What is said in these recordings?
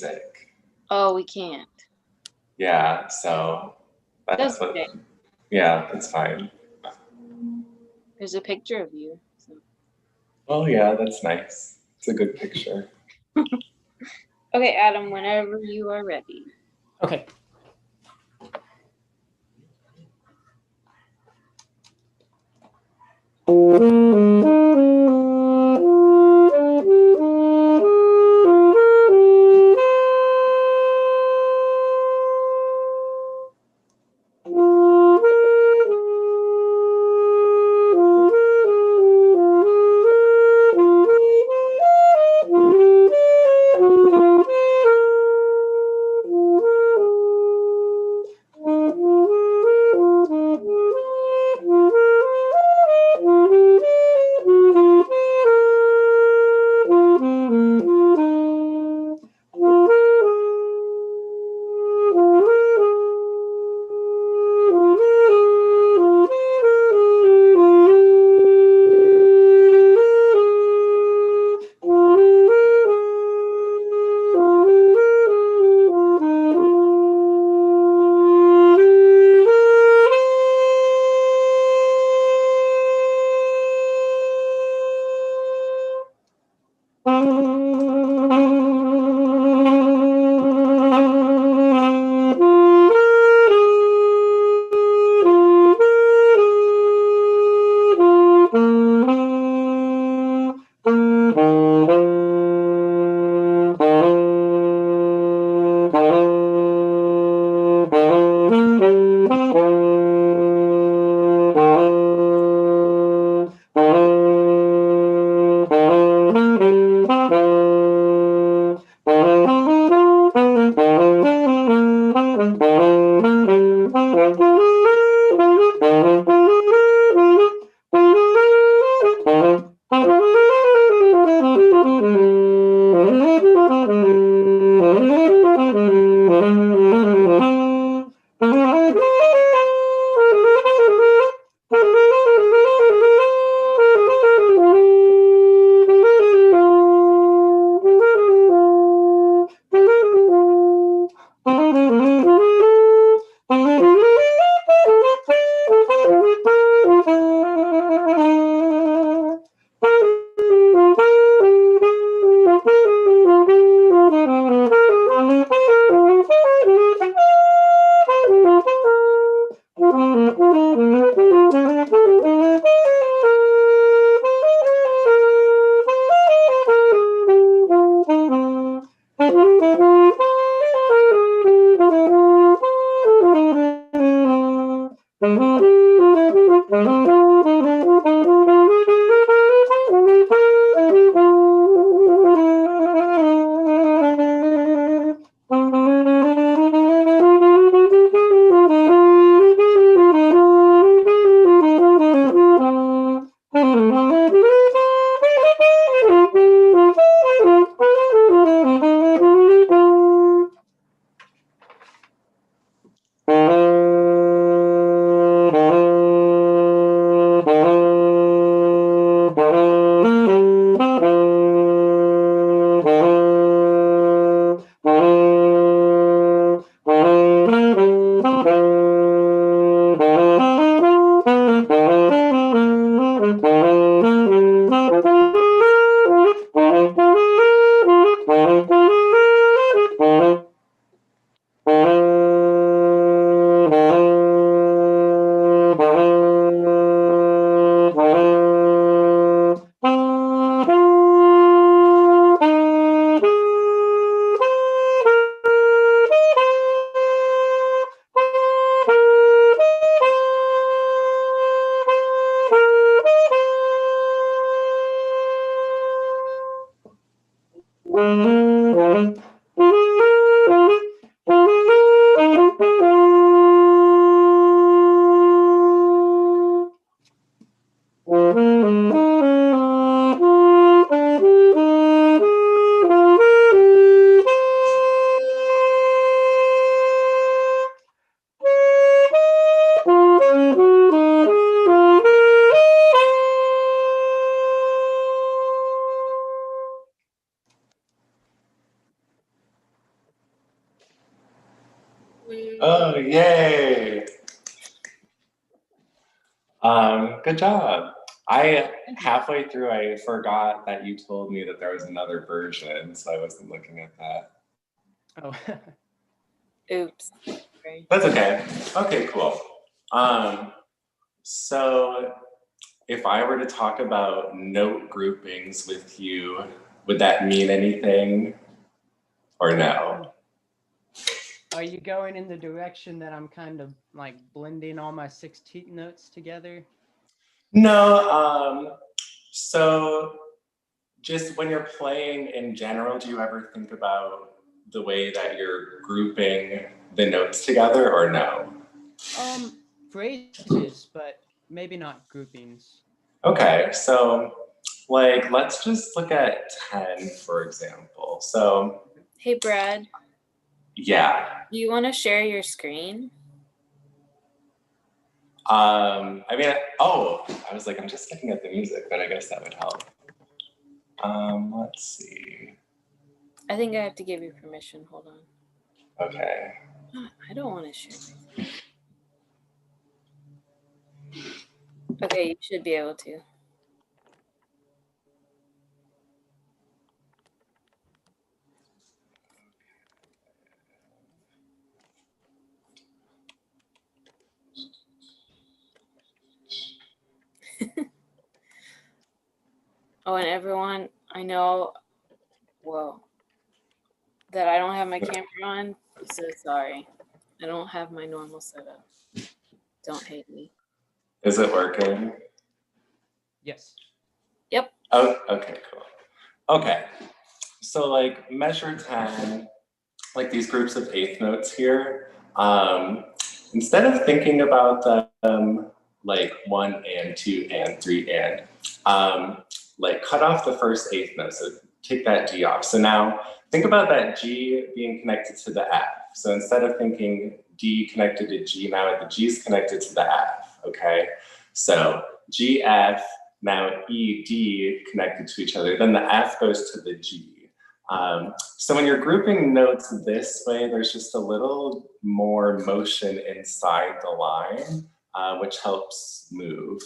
music. Oh, we can't. Yeah, so that's what. Okay. Yeah, that's fine. There's a picture of you. So. Oh yeah, that's nice. It's a good picture. Okay, Adam, whenever you are ready. Okay. Oh, yay! Good job. Halfway through, I forgot that you told me that there was another version, so I wasn't looking at that. Oh. Oops. That's okay. Okay, cool. So if I were to talk about note groupings with you, would that mean anything or no? Are you going in the direction that I'm kind of like blending all my 16th notes together? No, so just when you're playing in general, do you ever think about the way that you're grouping the notes together or no? Phrases, but maybe not groupings. Okay, so like let's just look at 10 for example. So Hey, Brad, yeah. do you want to share your screen? I mean, oh, I was like, I'm just looking at the music, but I guess that would help. Let's see. I think I have to give you permission. Hold on. Okay. I don't want to share. Okay, you should be able to. Oh, and everyone, I know, whoa, that I don't have my camera on. I'm so sorry. I don't have my normal setup. Don't hate me. Is it working? Yes. Yep. Oh, okay, cool. Okay, so like measure 10, like these groups of eighth notes here, instead of thinking about them like 1 and 2 and 3 and, like cut off the first eighth note, so take that G off. So now think about that G being connected to the F. So instead of thinking D connected to G, now the G is connected to the F, okay? So G, F, now E, D connected to each other, then the F goes to the G. So when you're grouping notes this way, there's just a little more motion inside the line, which helps move.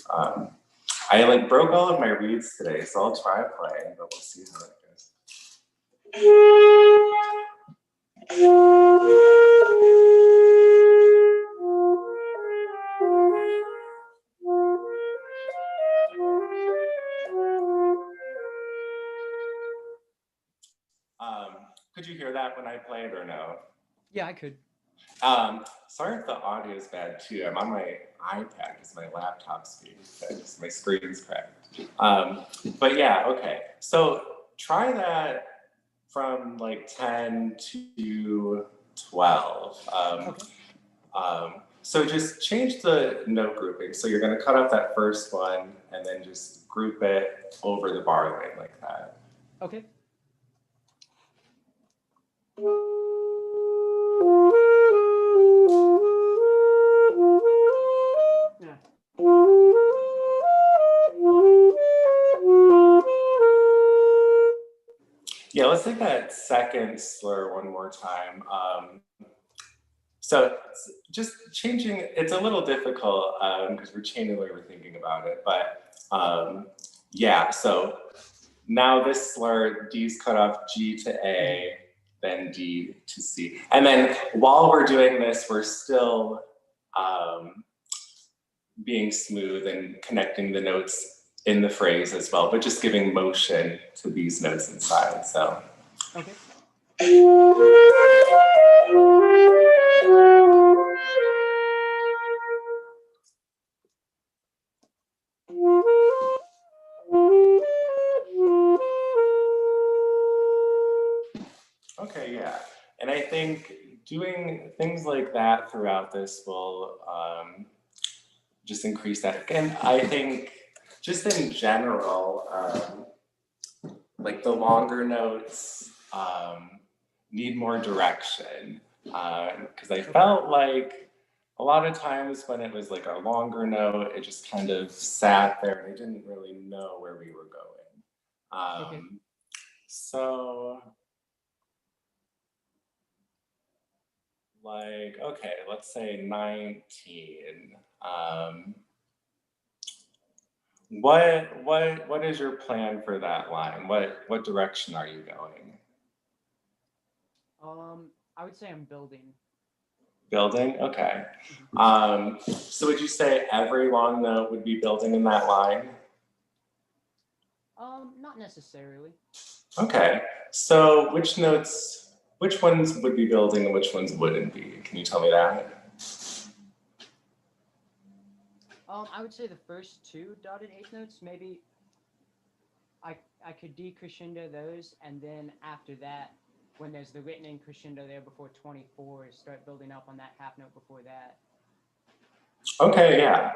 I like broke all of my reeds today, so I'll try playing, but we'll see how it goes. Could you hear that when I played or no? Yeah, I could. Sorry if the audio is bad too. I'm on my iPad because my laptop's being fixed. My screen's cracked. But yeah, okay. So try that from like 10 to 12. So just change the note grouping. So you're going to cut off that first one and then just group it over the bar line like that. Okay. Yeah. Yeah, let's take that second slur one more time. So just changing, it's a little difficult because we're changing the way we're thinking about it, but yeah, so now this slur, D's cut off G to A, then D to C. And then while we're doing this, we're still being smooth and connecting the notes in the phrase as well, but just giving motion to these notes inside, so. Okay. Okay, yeah. And I think doing things like that throughout this will just increase that. And I think just in general, like the longer notes need more direction. Because I felt like a lot of times when it was like a longer note, it just kind of sat there and I didn't really know where we were going. Okay. So like, okay, let's say 19. What is your plan for that line? What direction are you going? I would say I'm building. Building? Okay. So would you say every long note would be building in that line? Not necessarily. Okay. So which ones would be building and which ones wouldn't be? Can you tell me that? I would say the first two dotted eighth notes, maybe I could decrescendo those, and then after that, when there's the written in crescendo there before 24, start building up on that half note before that. Okay, yeah.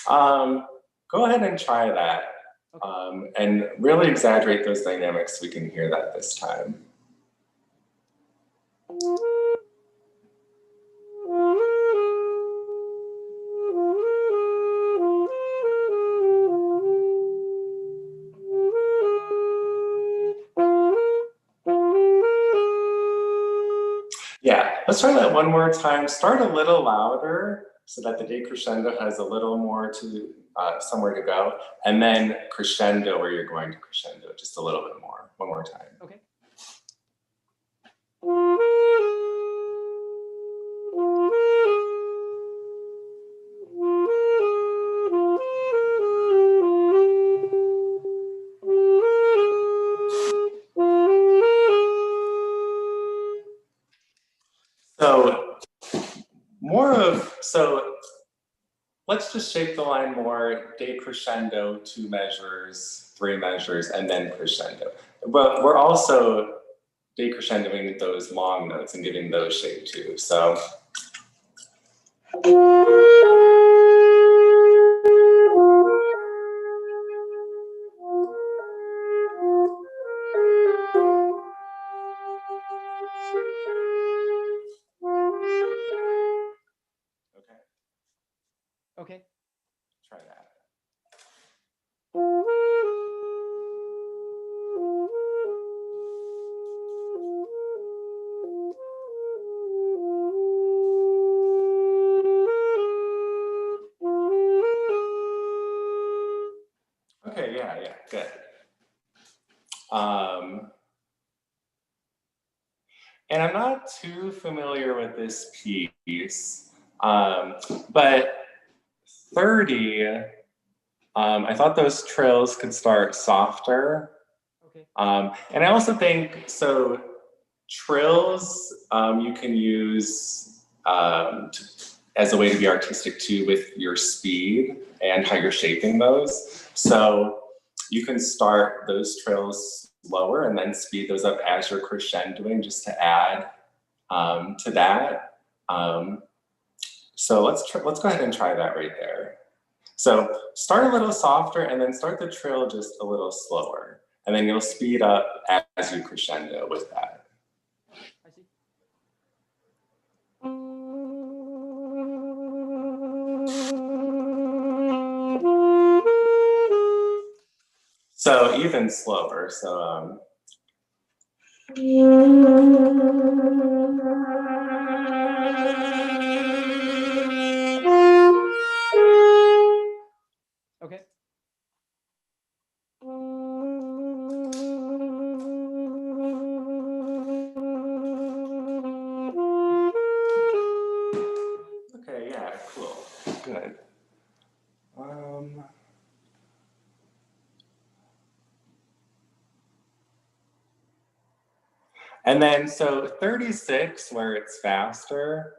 Go ahead and try that. Okay. And really exaggerate those dynamics so we can hear that this time. Yeah, let's try that one more time. Start a little louder so that the decrescendo has a little more to somewhere to go, and then crescendo where you're going to crescendo just a little bit more. One more time. Okay. So let's just shape the line more decrescendo, 2 measures, 3 measures, and then crescendo. But we're also decrescendoing those long notes and giving those shape too. So Okay. try that. Okay, yeah, good. And I'm not too familiar with this piece, but 30, I thought those trills could start softer. Okay. And I also think, so trills you can use as a way to be artistic too with your speed and how you're shaping those. So you can start those trills lower and then speed those up as you're crescendoing just to add to that. So let's go ahead and try that right there. So start a little softer and then start the trill just a little slower. And then you'll speed up as you crescendo with that. I see. So even slower. So Okay. okay, yeah, cool, good. And then so 36 where it's faster.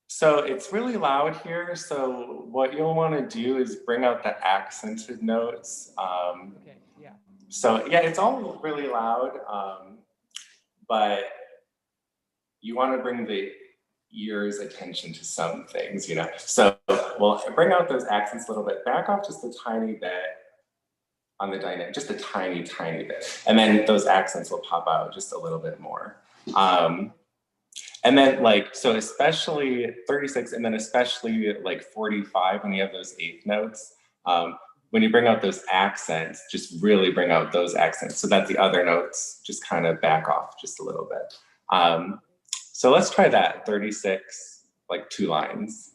So it's really loud here. So what you'll want to do is bring out the accented notes. Okay. Yeah. So yeah, it's all really loud, but you want to bring the ear's attention to some things, you know. So we'll bring out those accents a little bit, back off just a tiny bit on the dynamic, just a tiny, tiny bit. And then those accents will pop out just a little bit more. And then like, so especially 36 and then especially like 45 when you have those eighth notes, when you bring out those accents, just really bring out those accents so that the other notes just kind of back off just a little bit. So let's try that, 36, like 2 lines.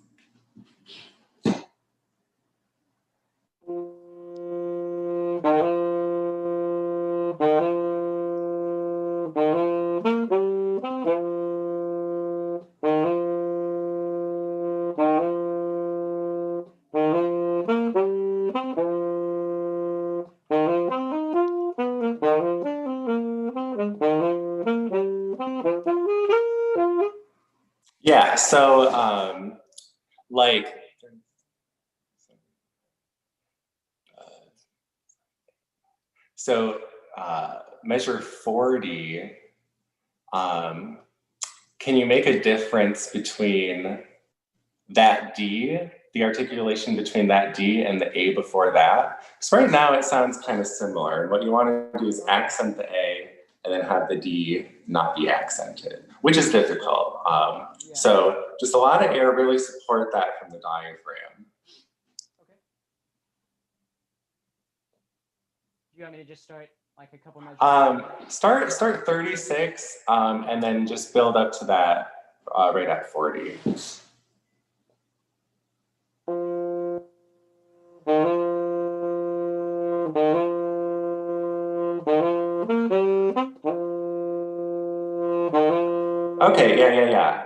Yeah, so like, measure 40, can you make a difference between that D, the articulation between that D and the A before that? Because right now it sounds kind of similar. And what you want to do is accent the A and then have the D not be accented, which is difficult. So just a lot of air, really support that from the diaphragm. Okay. Do you want me to just start like a couple measures? Start 36 and then just build up to that right at 40. Okay,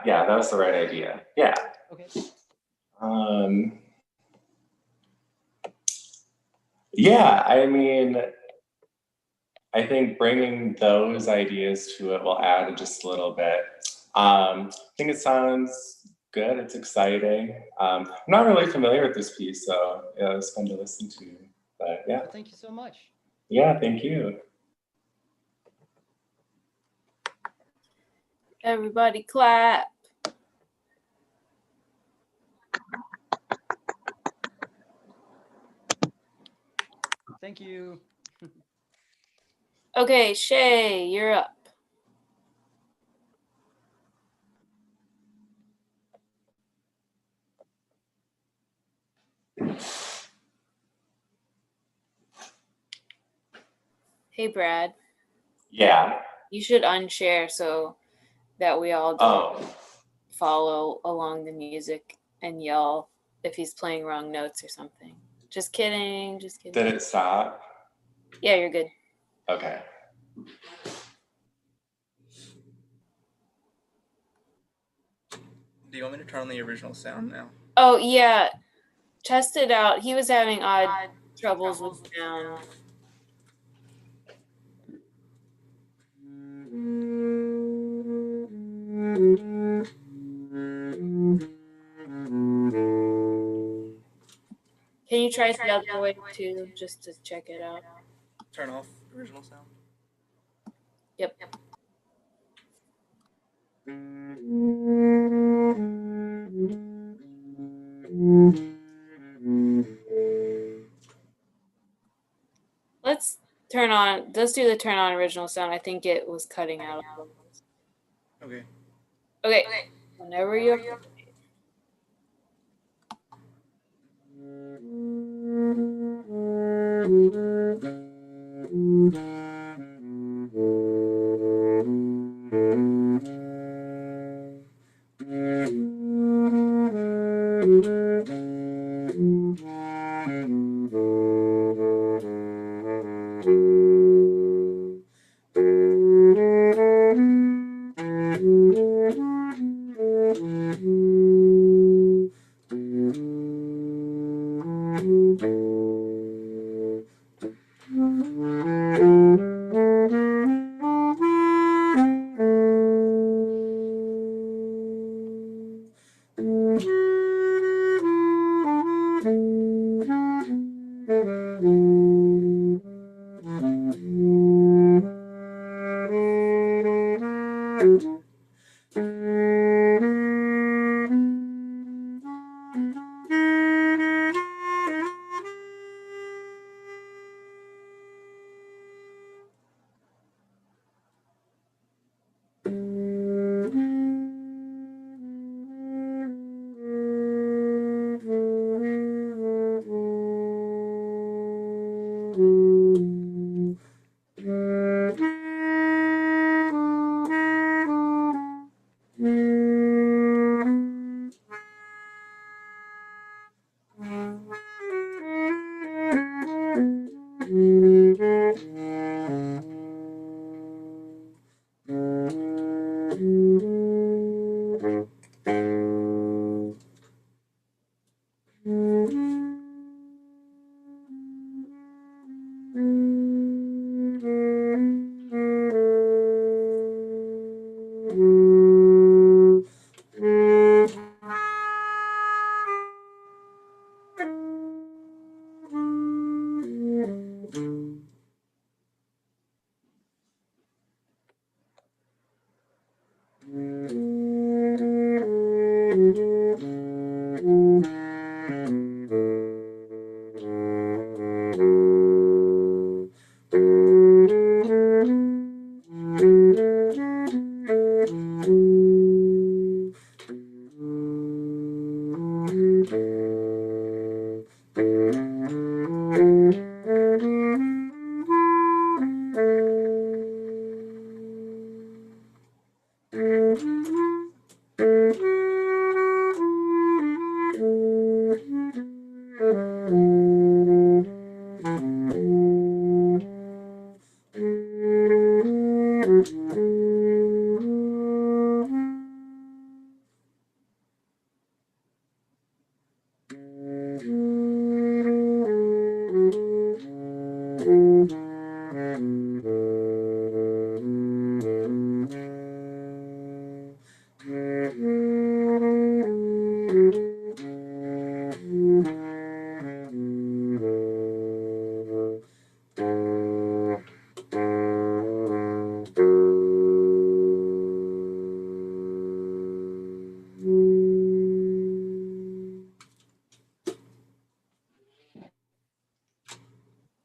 yeah, that was the right idea. Yeah. Okay. Yeah, I mean, I think bringing those ideas to it will add just a little bit. I think it sounds good, it's exciting. I'm not really familiar with this piece, so yeah, it was fun to listen to, but yeah. Well, thank you so much. Yeah, thank you. Everybody clap. Thank you. Okay, Shay, you're up. Hey, Brad. Yeah. You should unshare so that we all don't follow along the music and yell if he's playing wrong notes or something. Just kidding, just kidding. Did it stop? Yeah, you're good. Okay. Do you want me to turn on the original sound now? Oh, yeah. Test it out. He was having odd troubles with sound. Can you try it the other way too, just to check it out? Turn off original sound. Yep. Let's do the turn on original sound. I think it was cutting out. Okay. Okay. Whenever you're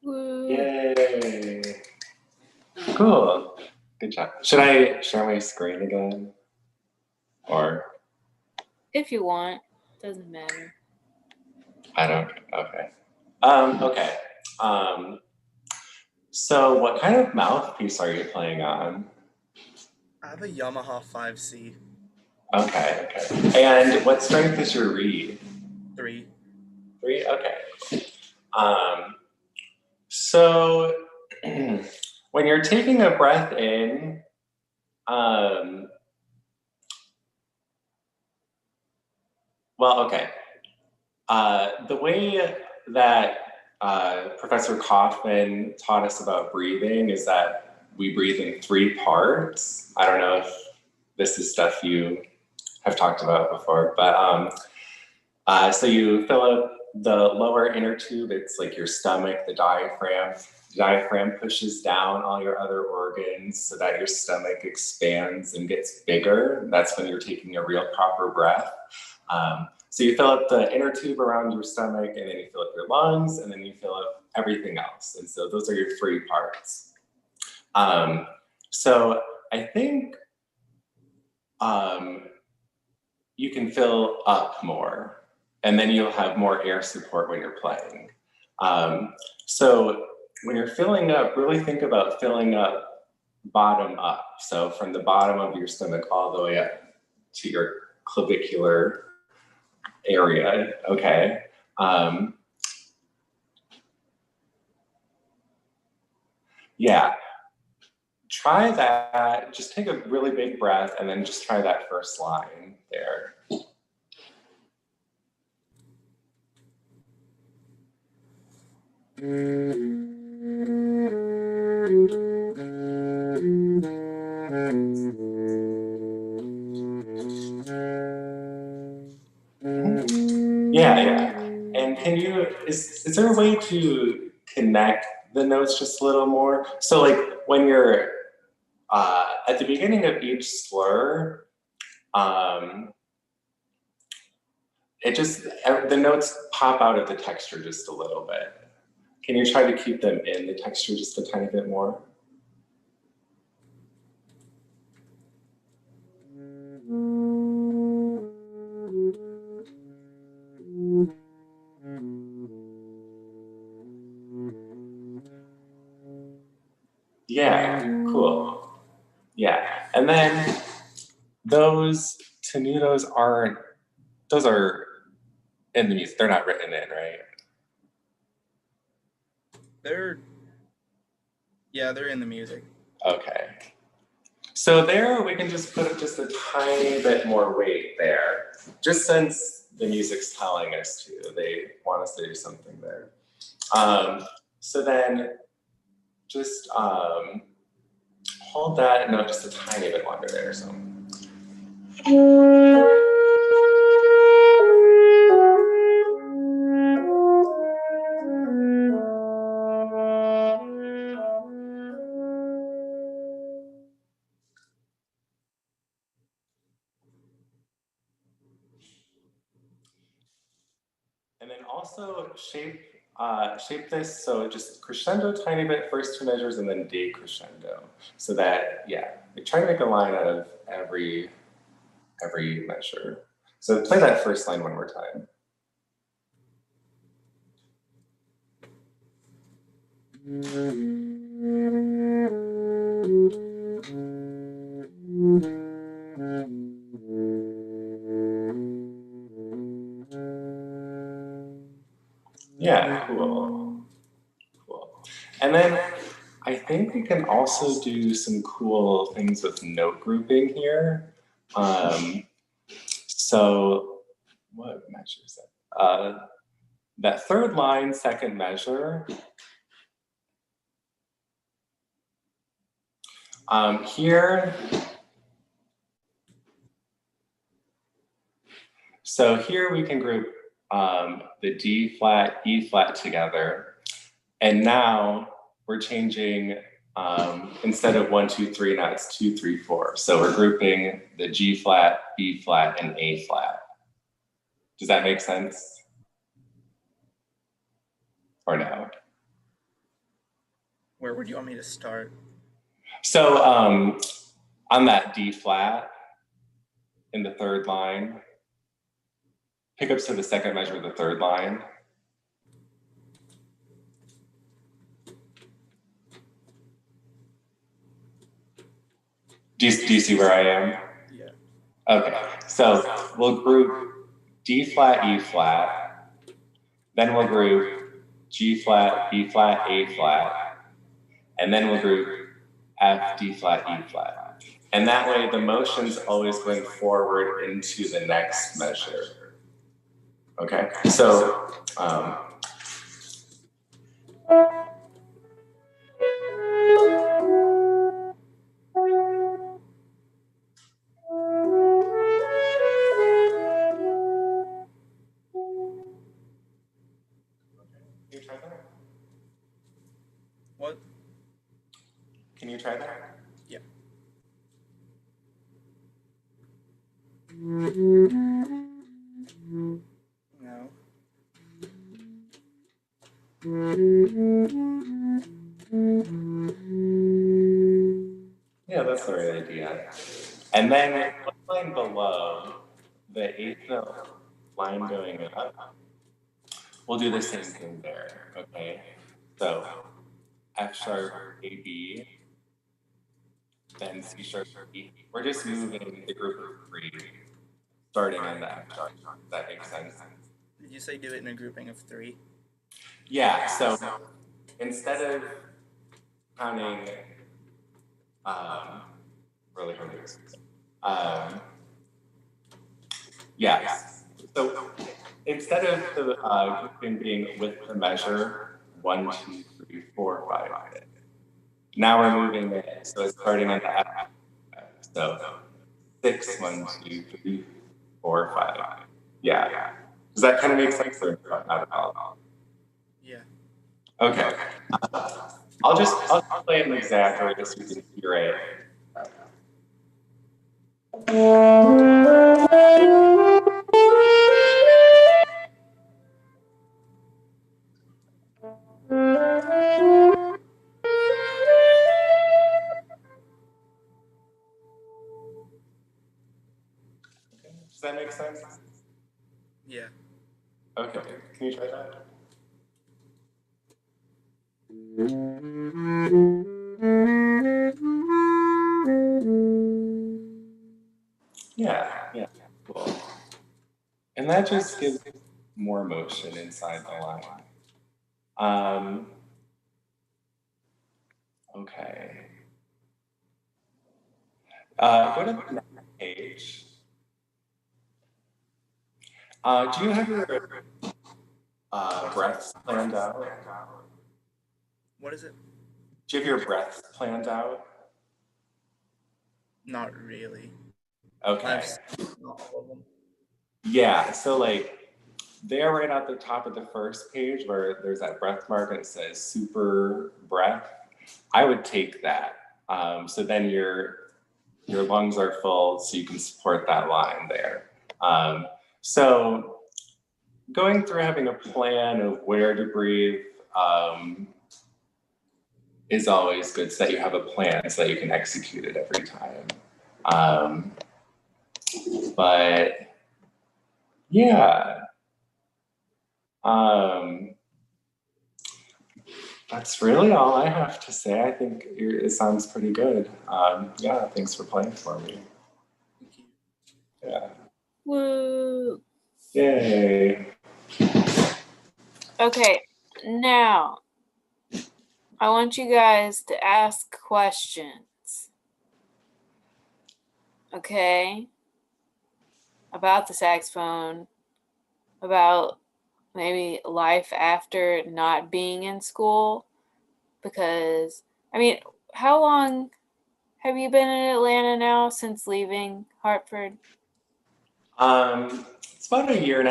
Woo. Yay. Cool. Good job. Should I share my screen again? Or If you want, doesn't matter. I don't, okay. Okay. So what kind of mouthpiece are you playing on? I have a Yamaha 5C. Okay, okay. And what strength is your reed? 3. 3? Okay. So when you're taking a breath in, well, okay. The way that Professor Kaufman taught us about breathing is that we breathe in 3 parts. I don't know if this is stuff you have talked about before, but so you fill up the lower inner tube, it's like your stomach, the diaphragm. The diaphragm pushes down all your other organs so that your stomach expands and gets bigger. That's when you're taking a real proper breath. So you fill up the inner tube around your stomach, and then you fill up your lungs, and then you fill up everything else. And so those are your 3 parts. So I think you can fill up more, and then you'll have more air support when you're playing. So when you're filling up, really think about filling up bottom up. So from the bottom of your stomach all the way up to your clavicular area, okay? Yeah, try that. Just take a really big breath and then just try that first line there. Yeah, yeah. And can you, is there a way to connect the notes just a little more? So like when you're at the beginning of each slur, it just, the notes pop out of the texture just a little bit. Can you try to keep them in the texture just a tiny bit more? Yeah, cool. Yeah, and then those tenutos aren't, those are in the music, they're not written in, right? They're in the music. Okay. So there we can just put just a tiny bit more weight there, just since the music's telling us to, they want us to do something there. So then just hold that note just a tiny bit longer there. So. also shape this so just crescendo a tiny bit, first two measures, and then decrescendo. So that, yeah, like try to make a line out of every measure. So play that first line one more time. Yeah, cool. And then I think we can also do some cool things with note grouping here. So what measure is that? That third line, second measure. Here, so here we can group the D flat, E flat together. And now we're changing, instead of 1, 2, 3, now it's 2, 3, 4. So we're grouping the G flat, B flat, and A flat. Does that make sense? Or no? Where would you want me to start? So on that D flat in the third line, pick up to the second measure of the third line. Do you see where I am? Yeah. Okay, so we'll group D flat, E flat, then we'll group G flat, B flat, A flat, and then we'll group F, D flat, E flat. And that way the motion's always going forward into the next measure. Okay, so can you try that? What? Can you try that? Yeah. No. Yeah, that's the right idea. And then one line below, the eighth note line going up, we'll do the same thing there, okay? So F sharp, A, B, then C sharp, E. We're just moving the group of three, starting on the F sharp. Does that make sense? Did you say do it in a grouping of 3? Yeah, so instead of counting, really hard to explain. Yes. So instead of the grouping being with the measure 1, 2, 3, 4, 5, now we're moving it. So it's starting on the F. So 6, 1, 2, 3, 4, 5. Yeah. Does that kind of make sense or not at all? Yeah. Okay. I'll play an exaggerate so you can hear it. Does that make sense? Yeah. Okay. Can you try that? Yeah, cool. And that just gives more motion inside the line. Okay. Go to the next page. Do you have your breaths planned out? What is it? Do you have your breaths planned out? Not really. Okay. Not all of them. Yeah, so like they're right at the top of the first page where there's that breath mark and it says super breath. I would take that. So then your lungs are full so you can support that line there. So going through having a plan of where to breathe is always good, so that you have a plan so that you can execute it every time. But yeah, that's really all I have to say. I think it sounds pretty good. Yeah, thanks for playing for me. Thank you. Yeah. Woo. Yay. Okay, now I want you guys to ask questions. Okay? About the saxophone, about maybe life after not being in school. Because, I mean, how long have you been in Atlanta now since leaving Hartford? It's about 1.5 years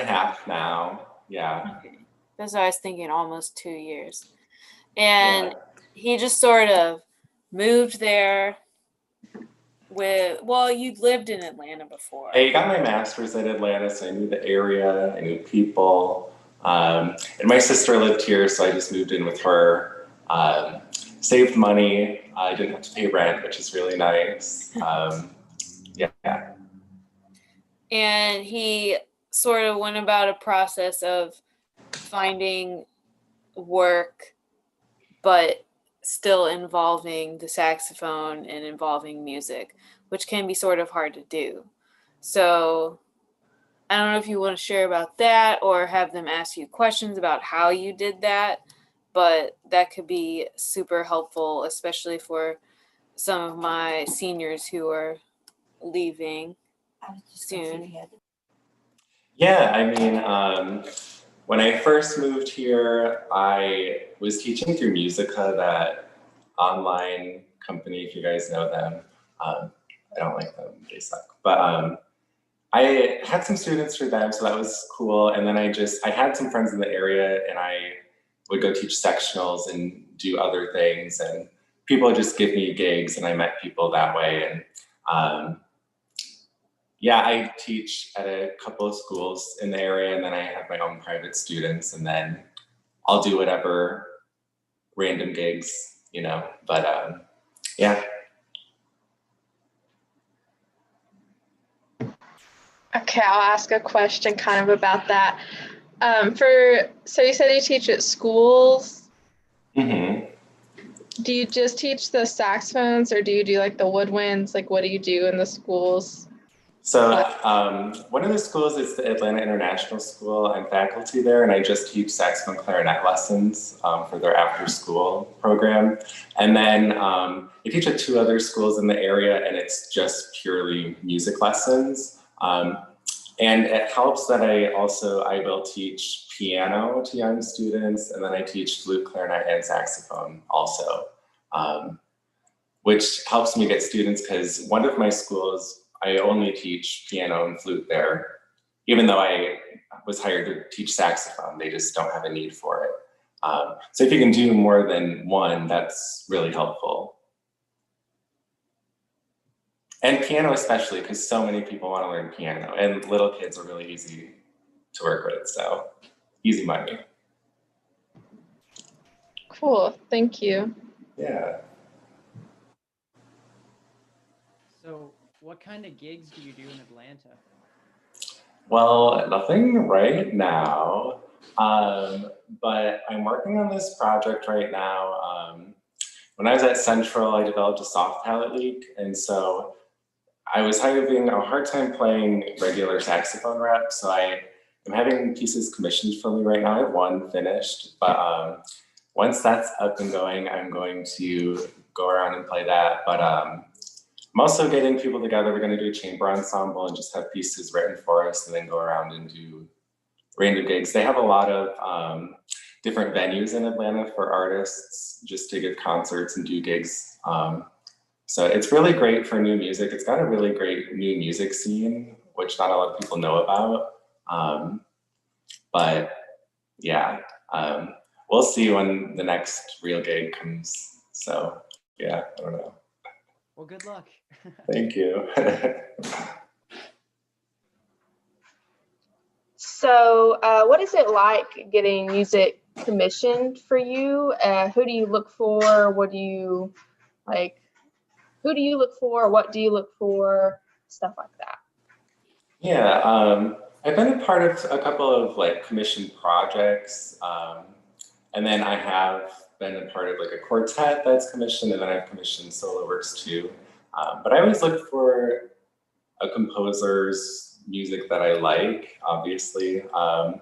now. Yeah. Okay. That's what I was thinking, almost 2 years. And Yeah. he just sort of moved there with, well, you'd lived in Atlanta before. I got my master's at Atlanta, so I knew the area, I knew people. And my sister lived here, so I just moved in with her. Saved money. I didn't have to pay rent, which is really nice. Yeah. And he sort of went about a process of finding work, but still involving the saxophone and involving music, which can be sort of hard to do. So I don't know if you want to share about that or have them ask you questions about how you did that, but that could be super helpful, especially for some of my seniors who are leaving soon. Yeah, I mean, when I first moved here, I was teaching through Musica, that online company, if you guys know them. I don't like them, they suck. But I had some students through them, so that was cool. And then I had some friends in the area, and I would go teach sectionals and do other things. And people would just give me gigs, and I met people that way. And yeah, I teach at a couple of schools in the area, and then I have my own private students, and then I'll do whatever random gigs, you know. But yeah. Okay, I'll ask a question kind of about that. So you said you teach at schools. Mm-hmm. Do you just teach the saxophones, or do you do like the woodwinds? Like, what do you do in the schools? So one of the schools is the Atlanta International School. I'm faculty there, and I just teach saxophone clarinet lessons for their after-school program. And then I teach at 2 other schools in the area, and it's just purely music lessons. And it helps that I will teach piano to young students, and then I teach flute, clarinet, and saxophone also, which helps me get students, because one of my schools, I only teach piano and flute there, even though I was hired to teach saxophone. They just don't have a need for it. So if you can do more than one, that's really helpful. And piano especially, because so many people want to learn piano, and little kids are really easy to work with, so easy money. Cool, thank you. Yeah. So, what kind of gigs do you do in Atlanta? Well, nothing right now, but I'm working on this project right now. When I was at Central, I developed a soft palate leak, and so I was having a hard time playing regular saxophone rep, so I am having pieces commissioned for me right now. I have one finished, but once that's up and going, I'm going to go around and play that. But I'm also getting people together. We're going to do a chamber ensemble and just have pieces written for us, and then go around and do random gigs. They have a lot of different venues in Atlanta for artists just to give concerts and do gigs. So it's really great for new music. It's got a really great new music scene, which not a lot of people know about. But yeah, we'll see when the next real gig comes. So yeah, I don't know. Well, good luck. Thank you. So So what is it like getting music commissioned for you? Who do you look for? What do you like? Who do you look for? What do you look for? Stuff like that. Yeah, I've been a part of a couple of like commissioned projects, and then I have been a part of like a quartet that's commissioned, and then I've commissioned solo works too. But I always look for a composer's music that I like, obviously. I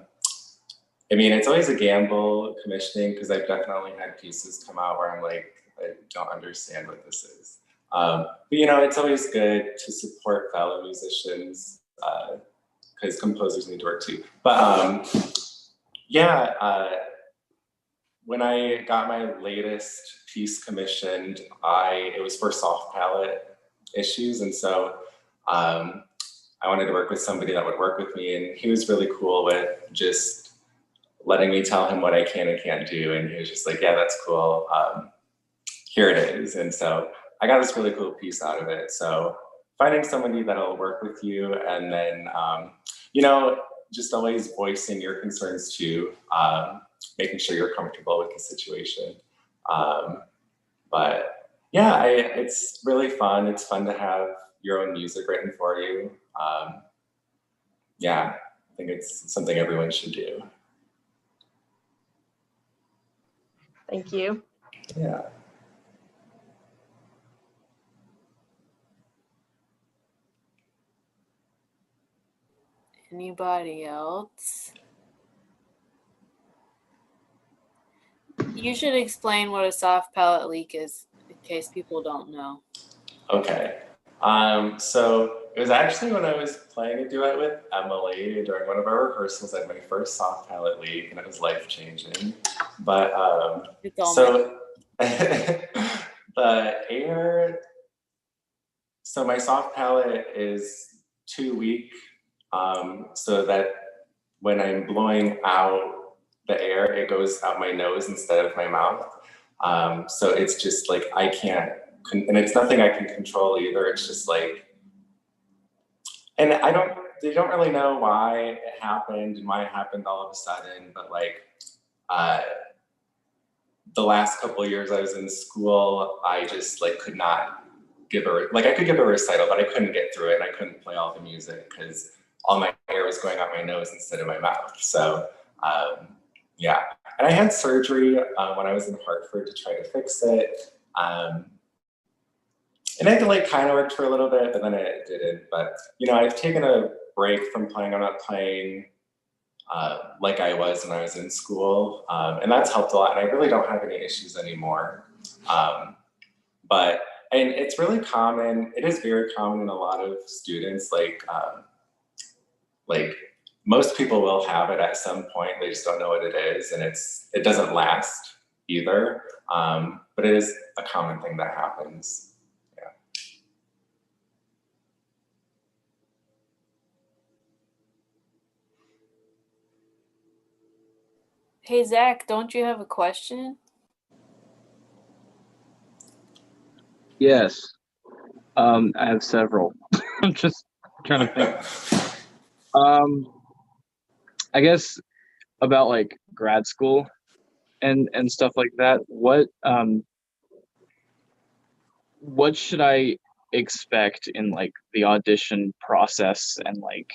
mean, it's always a gamble commissioning because I've definitely had pieces come out where I'm like, I don't understand what this is. But you know, it's always good to support fellow musicians because composers need to work too. But yeah, when I got my latest piece commissioned, it was for soft palate issues, and so I wanted to work with somebody that would work with me, and he was really cool with just letting me tell him what I can and can't do, and he was just like, yeah, that's cool. Here it is. And so I got this really cool piece out of it. So finding somebody that'll work with you, and then, you know, just always voicing your concerns too, making sure you're comfortable with the situation. But yeah, it's really fun. It's fun to have your own music written for you. Yeah, I think it's something everyone should do. Thank you. Yeah. Anybody else? You should explain what a soft palate leak is in case people don't know. Okay. So it was actually when I was playing a duet with Emily during one of our rehearsals. I had my first soft palate leak, and it was life-changing. But so the air, so my soft palate is too weak, so that when I'm blowing out the air, it goes out my nose instead of my mouth. So it's just like I can't, and it's nothing I can control either. It's just like, and they don't really know why it happened and why it happened all of a sudden, but like, the last couple of years I was in school, I just like could not I could give a recital, but I couldn't get through it, and I couldn't play all the music because all my air was going out my nose instead of my mouth. So yeah, and I had surgery when I was in Hartford to try to fix it. And it like kind of worked for a little bit, but then it didn't. But you know, I've taken a break from playing. I'm not playing like I was when I was in school, and that's helped a lot. And I really don't have any issues anymore. And it's really common. It is very common in a lot of students. Like most people will have it at some point. They just don't know what it is, and it doesn't last either. But it is a common thing that happens. Hey, Zach, don't you have a question? Yes. I have several. I'm just trying to think. I guess about like grad school and stuff like that. What should I expect in like the audition process and like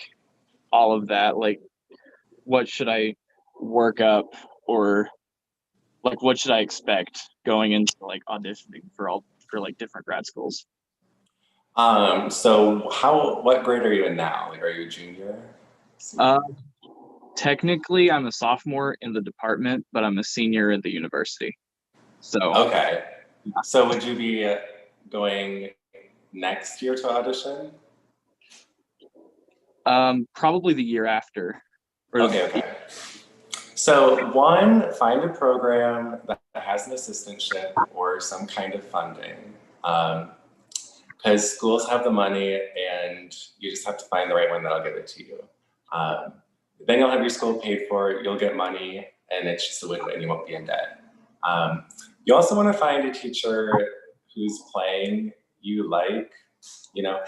all of that? Like, what should I work up, or like what should I expect going into like auditioning for like different grad schools? So what grade are you in now? Like, are you a junior? Technically, I'm a sophomore in the department, but I'm a senior in the university. So Okay. So would you be going next year to audition? probably the year after. Okay. So find a program that has an assistantship or some kind of funding. Because schools have the money, and you just have to find the right one that'll give it to you. Then you'll have your school paid for, you'll get money, and it's just a win-win, you won't be in debt. You also want to find a teacher whose playing you like. You know,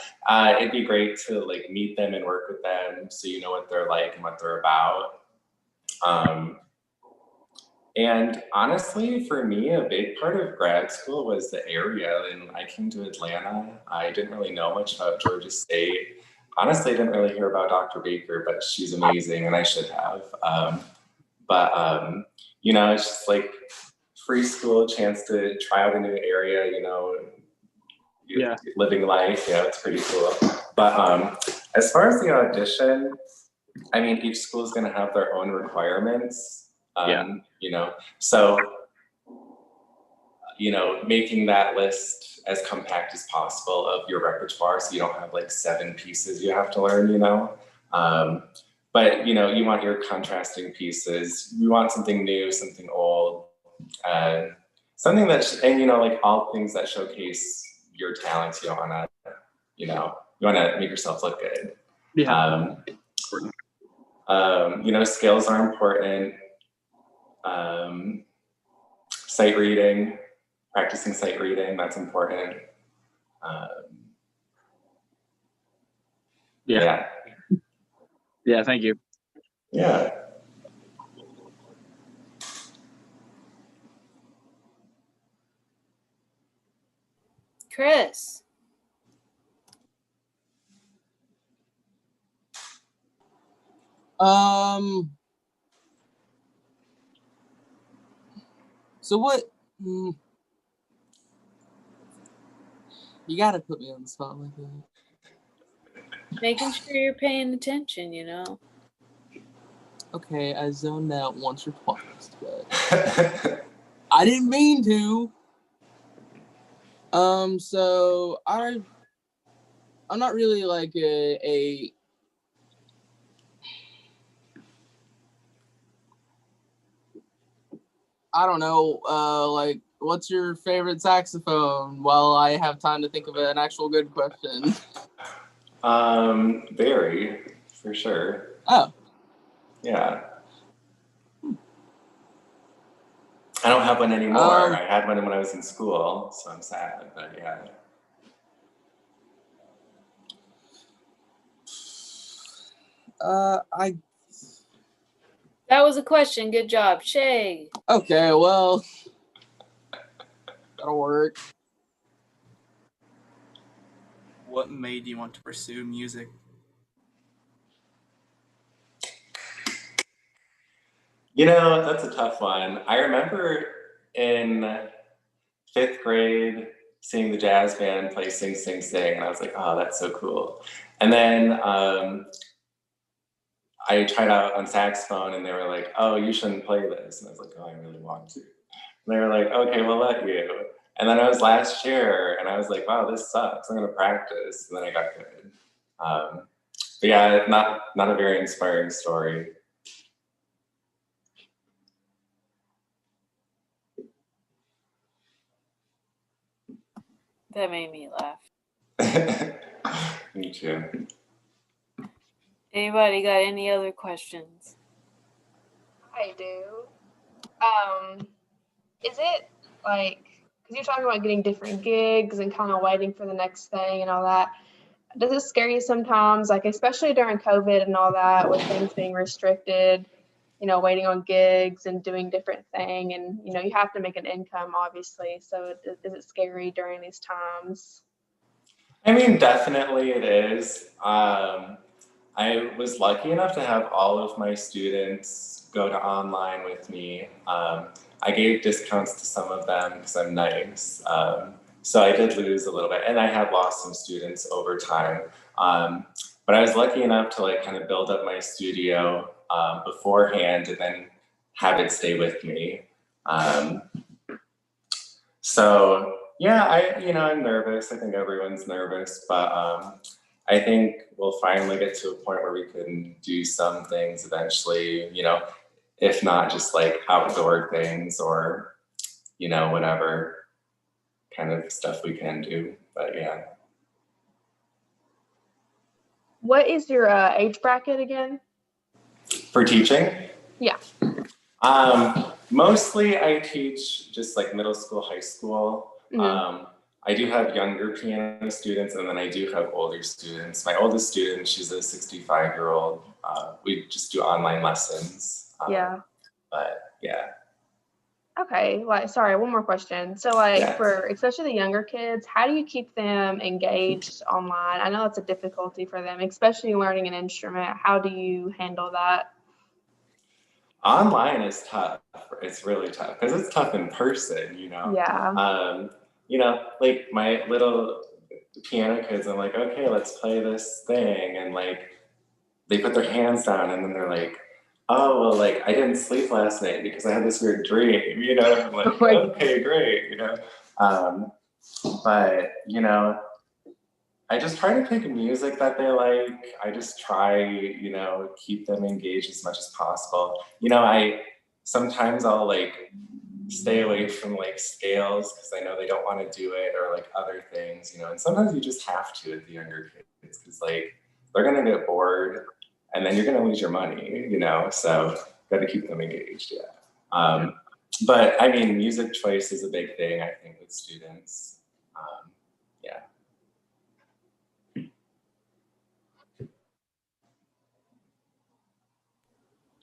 it'd be great to like meet them and work with them so you know what they're like and what they're about. And honestly, for me, a big part of grad school was the area. And when I came to Atlanta, I didn't really know much about Georgia State. Honestly, I didn't really hear about Dr. Baker, but she's amazing and I should have. You know, it's just like free school, chance to try out a new area, you know, Yeah. living life, you know, it's pretty cool. But as far as the audition, I mean, each school is going to have their own requirements. You know, so, you know, making that list as compact as possible of your repertoire so you don't have like 7 pieces you have to learn, you know. But, you know, you want your contrasting pieces. You want something new, something old, something that, and, you know, like all things that showcase your talents. You don't want to, you know, you want to make yourself look good. Yeah. You know, skills are important. Sight reading, practicing sight reading, that's important. Yeah. Yeah, thank you. Yeah. Chris. So what? You gotta put me on the spot like that. Making sure you're paying attention, you know. Okay, I zoned out once or twice, but I didn't mean to. So I'm not really like a I don't know, like, what's your favorite saxophone? While I have time to think of an actual good question. Very, for sure. Oh. Yeah. I don't have one anymore. I had one when I was in school, so I'm sad, but yeah. That was a question. Good job, Shay. Okay, well, that'll work. What made you want to pursue music? You know, that's a tough one. I remember in 5th grade seeing the jazz band play Sing Sing Sing, and I was like, oh, that's so cool. And then I tried out on saxophone, and they were like, oh, you shouldn't play this. And I was like, oh, I really want to. And they were like, okay, we'll let you. And then I was last year, and I was like, wow, this sucks. I'm gonna practice. And then I got good. But yeah, not a very inspiring story. That made me laugh. Me too. Anybody got any other questions? I do. Is it like, because you're talking about getting different gigs and kind of waiting for the next thing and all that, does it scare you sometimes, like especially during COVID and all that, with things being restricted, you know, waiting on gigs and doing different thing, and you know, you have to make an income obviously, so is it scary during these times? I mean, definitely it is. I was lucky enough to have all of my students go to online with me. I gave discounts to some of them because I'm nice. So I did lose a little bit, and I have lost some students over time. But I was lucky enough to like kind of build up my studio beforehand and then have it stay with me. So yeah, I'm nervous. I think everyone's nervous, but I think we'll finally get to a point where we can do some things eventually, you know, if not just like outdoor things or, you know, whatever kind of stuff we can do. But yeah. What is your age bracket again? For teaching? Yeah. Mostly I teach just like middle school, high school. I do have younger piano students, and then I do have older students. My oldest student, she's a 65-year-old. We just do online lessons. Yeah. But yeah. Okay, like, sorry, one more question. So, like, Yeah. for especially the younger kids, how do you keep them engaged online? I know it's a difficulty for them, especially learning an instrument. How do you handle that? Online is tough. It's really tough because it's tough in person, Yeah. Like my little piano kids, I'm like, okay, let's play this thing. And like, they put their hands down and then they're like, oh, well, like I didn't sleep last night because I had this weird dream, I'm like, Oh my God. okay, great, But, I just try to pick music that they like. I just try, keep them engaged as much as possible. Sometimes I'll like stay away from like scales because I know they don't want to do it or like other things, and sometimes you just have to with the younger kids because like they're gonna get bored and then you're gonna lose your money, so got to keep them engaged, yeah. But I mean, music choice is a big thing, I think, with students. Yeah.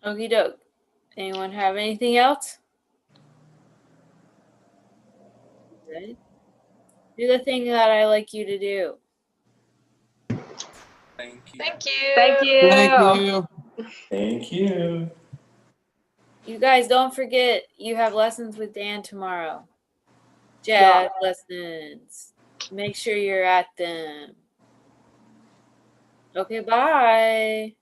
Okie doke. Anyone have anything else? Good. Do the thing that I like you to do. Thank you. Thank you. Thank you. Thank you. Thank you. You guys don't forget you have lessons with Dan tomorrow. Jazz lessons. Make sure you're at them. Okay, bye.